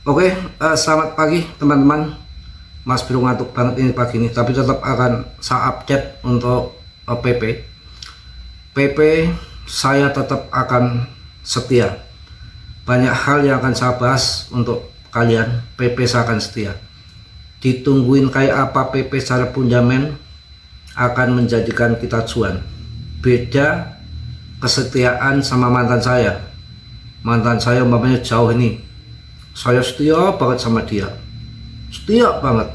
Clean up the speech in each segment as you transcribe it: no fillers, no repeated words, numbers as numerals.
Oke, selamat pagi teman-teman. Mas Bro ngantuk banget ini pagi ini, tapi tetap akan saya update untuk PP. PP saya tetap akan setia. Banyak hal yang akan saya bahas untuk kalian. PP saya akan setia. Ditungguin kayak apa PP secara fundament akan menjadikan kita cuan. Beda kesetiaan sama mantan saya. Mantan saya umpamanya jauh ini, saya setia banget sama dia, setia banget.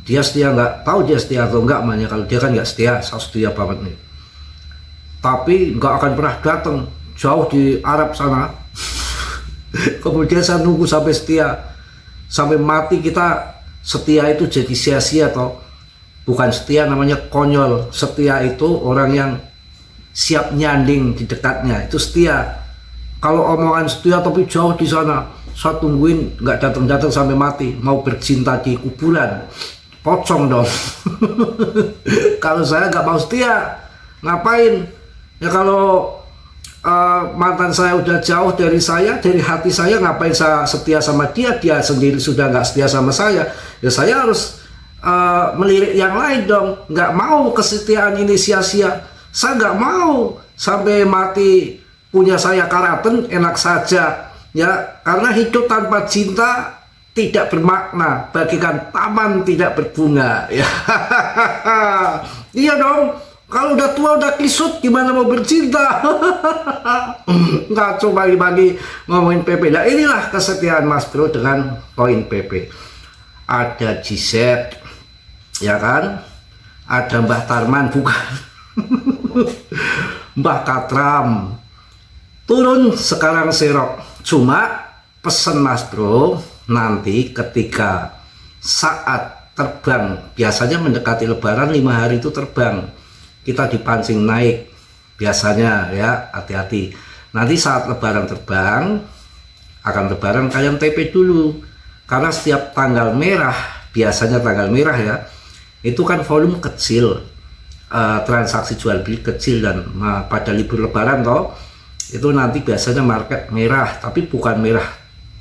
Dia setia nggak tahu dia setia atau enggak, makanya kalau dia kan nggak setia, saya setia banget nih. Tapi nggak akan pernah datang jauh di Arab sana. Kemudian saya nunggu sampai setia, sampai mati. Kita setia itu jadi sia-sia toh. Bukan setia, namanya konyol. Setia itu orang yang siap nyanding di dekatnya, itu setia. Kalau omongan setia tapi jauh di sana, saya tungguin nggak datang-datang sampai mati, mau bercinta di kuburan, pocong dong. Kalau saya nggak mau setia, ngapain? Ya kalau mantan saya udah jauh dari saya, dari hati saya, ngapain saya setia sama dia? Dia sendiri sudah nggak setia sama saya, ya saya harus melirik yang lain dong. Nggak mau kesetiaan ini sia-sia. Saya nggak mau sampai mati punya saya karaten enak saja. Ya, karena hidup tanpa cinta tidak bermakna, bagikan taman tidak berbunga. Ya, iya dong. Kalau udah tua udah kisut, gimana mau bercinta? Nggak coba bagi ngomongin PP. Nah, inilah kesetiaan Mas Bro dengan koin PP. Ada GZ, ya kan? Ada Mbah Tarman, bukan? Mbah Katram. Turun sekarang serok. Cuma pesen Mas Bro, nanti ketika saat terbang, biasanya mendekati lebaran 5 hari itu terbang, kita dipancing naik biasanya, ya hati-hati. Nanti saat lebaran terbang, akan lebaran kalian TP dulu, karena setiap tanggal merah, biasanya tanggal merah ya, itu kan volume kecil, transaksi jual beli kecil, dan pada libur lebaran toh itu nanti biasanya market merah, tapi bukan merah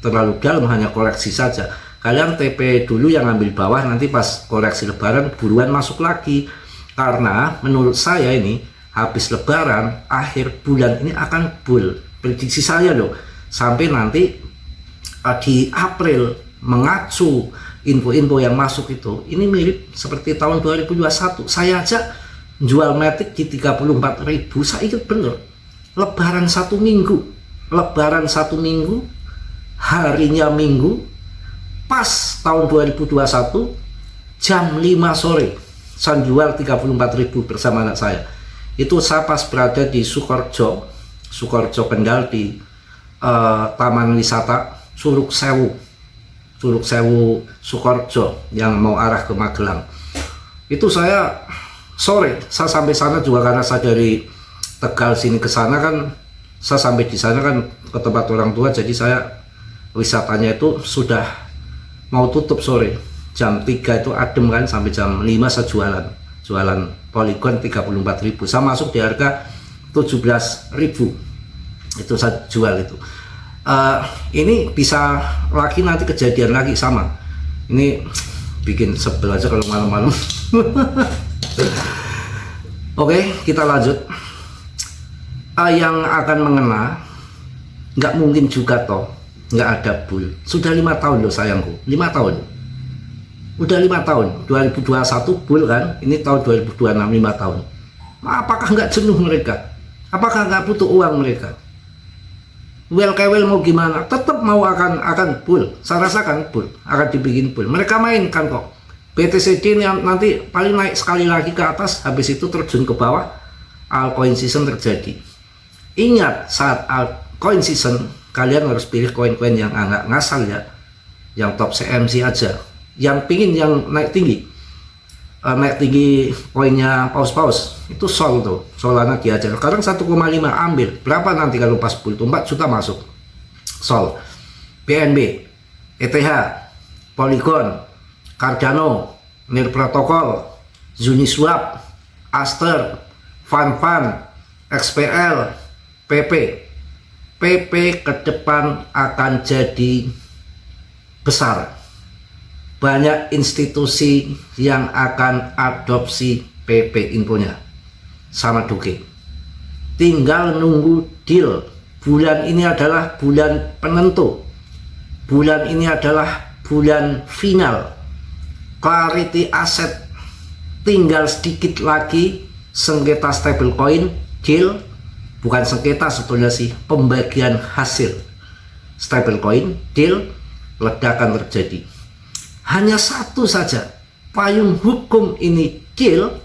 terlalu dalam, hanya koreksi saja. Kalian TP dulu yang ambil bawah, nanti pas koreksi lebaran buruan masuk lagi, karena menurut saya ini habis lebaran akhir bulan ini akan bull, prediksi saya loh, sampai nanti di April, mengacu info-info yang masuk itu ini mirip seperti tahun 2021. Saya aja jual Matic di 34.000, saya ingat bener. Lebaran satu minggu, harinya minggu, pas tahun 2021 jam 5 sore saya jual 34.000 bersama anak saya. Itu saya pas berada di Sukorjo Kendal, di Taman Wisata Curug Sewu Sukorjo yang mau arah ke Magelang. Itu saya sore, saya sampai sana juga karena saya dari Tegal sini ke sana kan, saya sampai di sana kan ke tempat orang tua, jadi saya wisatanya itu sudah mau tutup sore, jam 3 itu adem kan, sampai jam 5 saya jualan Polygon 34.000, saya masuk di harga 17.000, itu saya jual itu. Ini bisa lagi nanti kejadian lagi sama, ini bikin sebel aja kalau malam-malam. Oke, kita lanjut. Yang akan mengena, nggak mungkin juga toh nggak ada bull. Sudah 5 tahun loh sayangku, 5 tahun, udah 5 tahun. 2021 bull kan, ini tahun 2026, 5 tahun. Apakah nggak jenuh mereka? Apakah nggak butuh uang mereka? Well mau gimana, tetap mau akan bull. Saya rasakan bull akan dibikin bull. Mereka mainkan kok. BTCD nanti paling naik sekali lagi ke atas, habis itu terjun ke bawah, altcoin season terjadi. Ingat, saat altcoin season kalian harus pilih koin-koin yang agak ngasal ya, yang top CMC aja, yang pingin yang naik tinggi koinnya paus itu Sol tuh, Solana aja. Sekarang 1,5 ambil berapa nanti kalau pas bull tuh 4 juta masuk. Sol, BNB, ETH, Polygon, Cardano, Nir Protocol, Uniswap, Aster, Fan, XPL, PP ke depan akan jadi besar, banyak institusi yang akan adopsi PP Infonya sama Doge. Tinggal nunggu deal. Bulan ini adalah bulan penentu. Bulan ini adalah bulan final. Clarity Asset tinggal sedikit lagi sengketa stablecoin deal, bukan sengketa sebetulnya sih, pembagian hasil stablecoin deal, ledakan terjadi. Hanya satu saja payung hukum ini deal,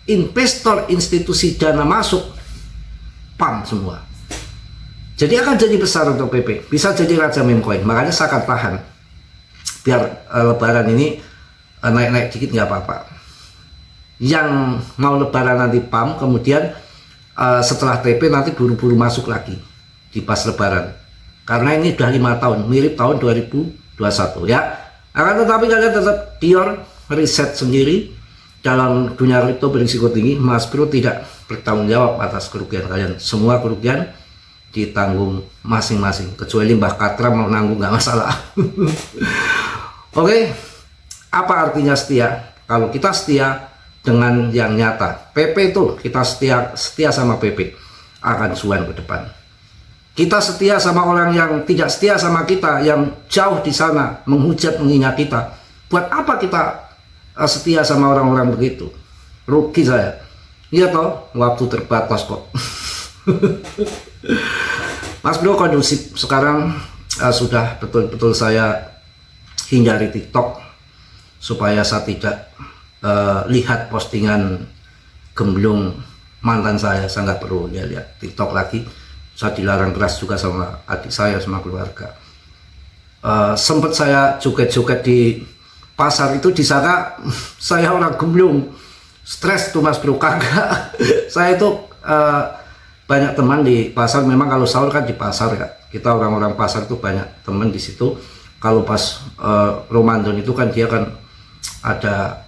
investor institusi dana masuk, pam semua. Jadi akan jadi besar untuk PP, bisa jadi raja meme coin. Makanya saya akan tahan biar lebaran ini naik-naik dikit nggak apa-apa. Yang mau lebaran nanti pam, kemudian setelah TP nanti buru-buru masuk lagi di pas lebaran. Karena ini udah 5 tahun, mirip tahun 2021 ya. Akan tetapi kalian tetap pure riset sendiri. Dalam dunia kripto berisiko tinggi, Mas Bro tidak bertanggung jawab atas kerugian kalian. Semua kerugian ditanggung masing-masing, kecuali Mbah Katra mau nanggung nggak masalah. Oke, apa artinya setia? Kalau kita setia dengan yang nyata, PP itu kita setia sama PP, akan cuan ke depan. Kita setia sama orang yang tidak setia sama kita, yang jauh di sana menghujat menghina kita. Buat apa kita setia sama orang-orang begitu? Rugi saya. Iya toh, waktu terbatas kok. Mas Bro kondusif sekarang, sudah betul-betul saya hindari TikTok supaya saya tidak lihat postingan gemblung mantan saya nggak perlu lihat TikTok lagi. Saya dilarang keras juga sama adik saya, sama keluarga. Sempat saya joget-joget di pasar itu, di sana saya orang gemblung, stres tuh Mas Bro. Kagak, saya itu banyak teman di pasar. Memang kalau sahur kan di pasar ya, kita orang-orang pasar itu banyak teman di situ. Kalau pas Ramadan itu kan dia kan ada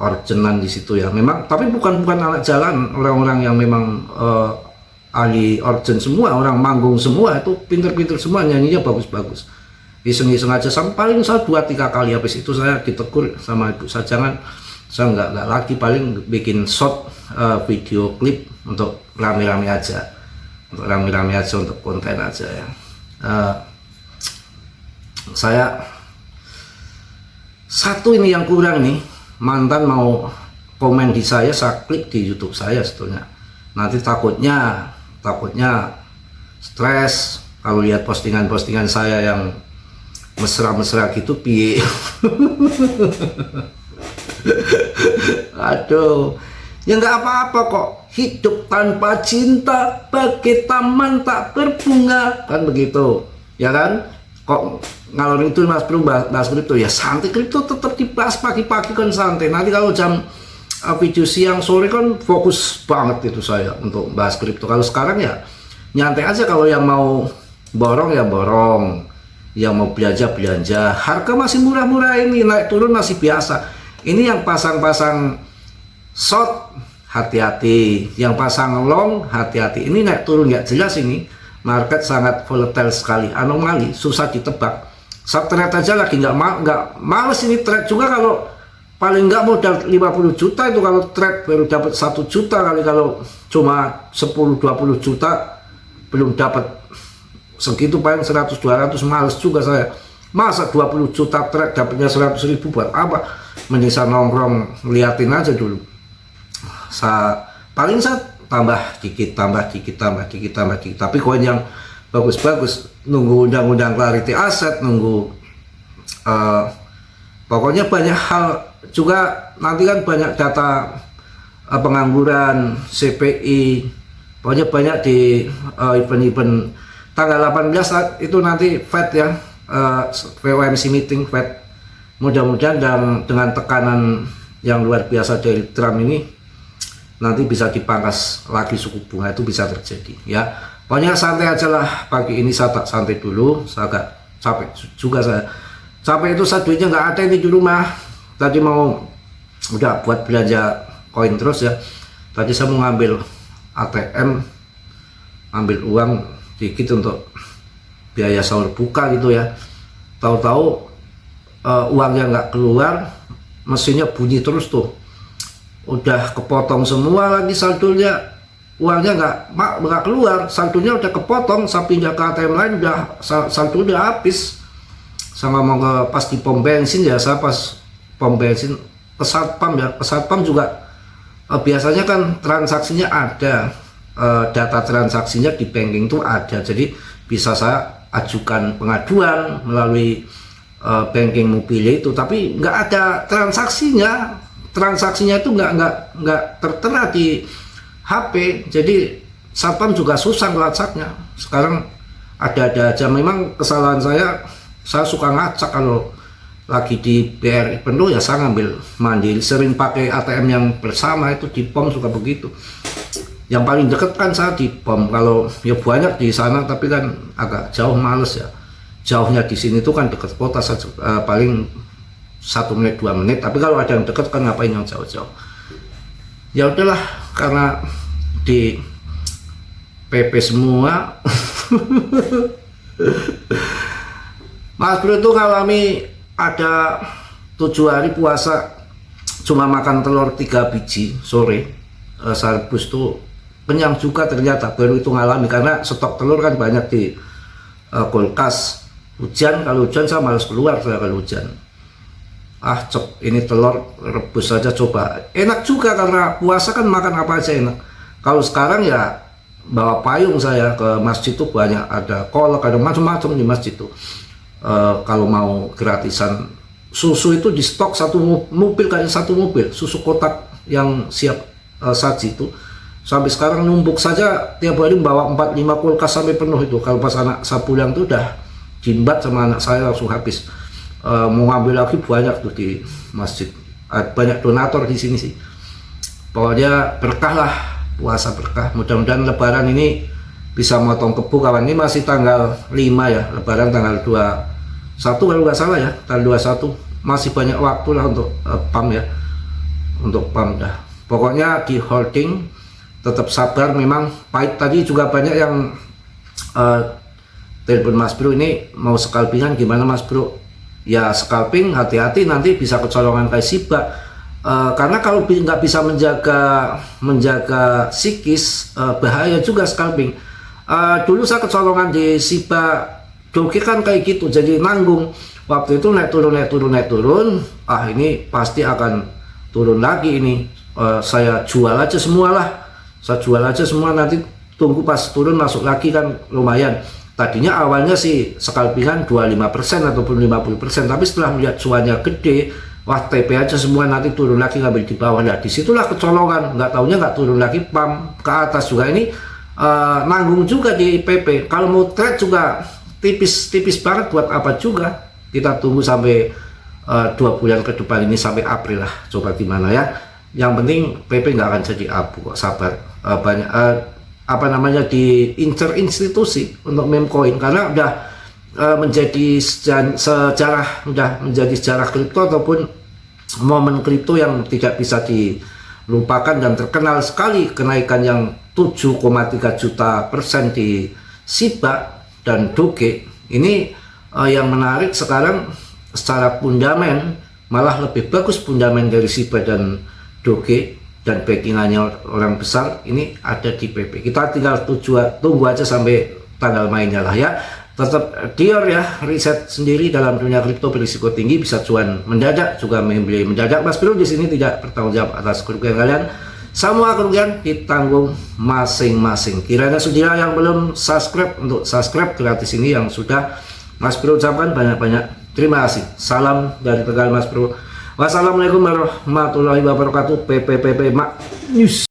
orgenan di situ ya. Memang, tapi bukan anak jalan, orang-orang yang memang ahli orgen semua, orang manggung semua, itu pinter-pinter semua, nyanyinya bagus-bagus. Iseng-iseng aja, sampai paling saya 2-3 kali, habis itu saya ditegur sama ibu saya, jangan, saya nggak lagi, paling bikin short video klip untuk rame-rame aja, untuk konten aja ya. Saya satu ini yang kurang nih, mantan mau komen di saya klik di YouTube saya sebetulnya. Nanti takutnya stres kalau lihat postingan saya yang mesra-mesra gitu, piye. Aduh, ya nggak apa-apa kok. Hidup tanpa cinta bagai taman tak berbunga, kan begitu ya kan. Kok ngalor itu Mas Bro bahas kripto ya, santai. Kripto tetap dibahas pagi-pagi kan santai. Nanti kalau jam video siang sore kan fokus banget itu saya untuk bahas kripto. Kalau sekarang ya nyantai aja. Kalau yang mau borong ya borong, yang mau belanja belanja. Harga masih murah-murah ini, naik turun masih biasa. Ini yang pasang-pasang short hati-hati, yang pasang long hati-hati. Ini naik turun nggak jelas ini. Market sangat volatile sekali, anomali, susah ditebak. Trade aja lagi nggak males ini trade juga. Kalau paling nggak modal 50 juta itu, kalau trade baru dapat 1 juta kali. Kalau cuma 10-20 juta belum dapat segitu, paling 100-200 males juga saya. Masa 20 juta trade dapatnya 100.000 buat apa? Mending saya nongkrong liatin aja dulu. Paling saya tambah dikit. Tapi koin yang bagus-bagus, nunggu undang-undang Clarity Asset, nunggu pokoknya banyak hal juga. Nanti kan banyak data pengangguran, CPI, pokoknya banyak di event-event tanggal 18 itu nanti Fed ya, FOMC meeting Fed. Mudah-mudahan dengan tekanan yang luar biasa dari Trump ini, nanti bisa dipangkas lagi suku bunga, itu bisa terjadi ya. Pokoknya santai aja lah pagi ini. Saya tak santai dulu, saya agak capek juga. Saya capek itu, saya duitnya nggak ada ini di rumah. Tadi mau udah buat belanja koin terus ya. Tadi saya mau ngambil ATM, ambil uang dikit untuk biaya sahur buka gitu ya. tahu-tahu uangnya nggak keluar, mesinnya bunyi terus tuh, udah kepotong semua lagi saldonya, uangnya nggak keluar, saldonya udah kepotong, saya pindah ke ATM lain udah saldo udah habis. Sama mau pas di pom bensin ya, saya pas pom bensin ke satpam ya, ke satpam juga biasanya kan transaksinya ada, data transaksinya di banking tuh ada, jadi bisa saya ajukan pengaduan melalui banking mobil itu, tapi nggak ada transaksinya itu nggak tertera di HP, jadi satpam juga susah ngelacaknya. Sekarang ada aja. Memang kesalahan saya suka ngacak kalau lagi di BRI penuh ya, saya ngambil mandiri, sering pakai ATM yang bersama itu di pom suka begitu. Yang paling deket kan saya di pom, kalau ya banyak di sana tapi kan agak jauh, males ya. Jauhnya di sini tuh kan deket kota saja, paling 1 menit 2 menit, tapi kalau ada yang deket kan ngapain yang jauh-jauh. Ya udahlah, karena di PP semua. Mas Bro itu ngalami ada 7 hari puasa cuma makan telur 3 biji sore, sarbus tuh kenyang juga ternyata. Baru itu ngalami karena stok telur kan banyak di kulkas. Kalau hujan saya males keluar saya kalau hujan. Ini telur rebus saja coba, enak juga karena puasa kan makan apa aja enak. Kalau sekarang ya bawa payung saya ke masjid tuh, banyak ada kolak, ada macam-macam di masjid tuh. Kalau mau gratisan susu itu di stok satu mobil, kayak satu mobil susu kotak yang siap saji itu. Sampai sekarang numpuk saja, tiap hari bawa 4-5 kulkas sampai penuh itu. Kalau pas anak saya pulang tuh udah jimbat sama anak saya langsung habis. Mau ngambil lagi banyak tuh di masjid, banyak donatur di sini sih. Pokoknya berkah lah, puasa berkah. Mudah-mudahan lebaran ini bisa motong kebu kawan. Ini masih tanggal 5 ya, lebaran tanggal 21 kalau nggak salah ya, tanggal 21. Masih banyak waktu lah untuk PAM ya, untuk PAM dah. Pokoknya di holding, tetap sabar. Memang pahit. Tadi juga banyak yang telepon Mas Bro, ini mau scalpingan gimana Mas Bro? Ya scalping hati-hati, nanti bisa kecolongan kayak Shiba. Karena kalau nggak bisa menjaga psikis, bahaya juga scalping. Dulu saya kecolongan di Shiba Doge kan kayak gitu, jadi nanggung. Waktu itu naik turun. Ini pasti akan turun lagi ini. Saya jual aja semua lah. Saya jual aja semua, nanti tunggu pas turun masuk lagi kan lumayan. Tadinya awalnya sih scalpingan 25% ataupun 50%, tapi setelah melihat cuannya gede, wah TP aja semua, nanti turun lagi ngambil di bawah. Nah disitulah kecolongan, nggak taunya nggak turun lagi, PAM ke atas juga. Ini nanggung juga di PP. Kalau mau trade juga tipis banget, buat apa juga. Kita tunggu sampai 2 bulan ke depan ini, sampai April lah, coba gimana ya. Yang penting PP nggak akan jadi abu kok, sabar. Banyak diincer institusi untuk meme coin, karena udah menjadi sejarah, udah menjadi sejarah kripto ataupun momen kripto yang tidak bisa dilupakan, dan terkenal sekali kenaikan yang 7,3 juta % di Shiba dan Doge. Ini yang menarik sekarang secara fundamen, malah lebih bagus fundamen dari Shiba dan Doge, dan backingannya orang besar ini ada di PP. Kita tinggal tunggu aja sampai tanggal mainnya lah ya. Tetap Dior ya, riset sendiri dalam dunia kripto berisiko tinggi, bisa cuan mendadak, juga membeli mendadak. Mas Bro di sini tidak bertanggung jawab atas kerugian kalian. Semua kerugian ditanggung masing-masing. Kiranya saudara yang belum subscribe, untuk subscribe gratis ini. Yang sudah, Mas Bro ucapkan banyak-banyak terima kasih. Salam dari Tegal Mas Bro. Wassalamualaikum warahmatullahi wabarakatuh. PPPP Mak News.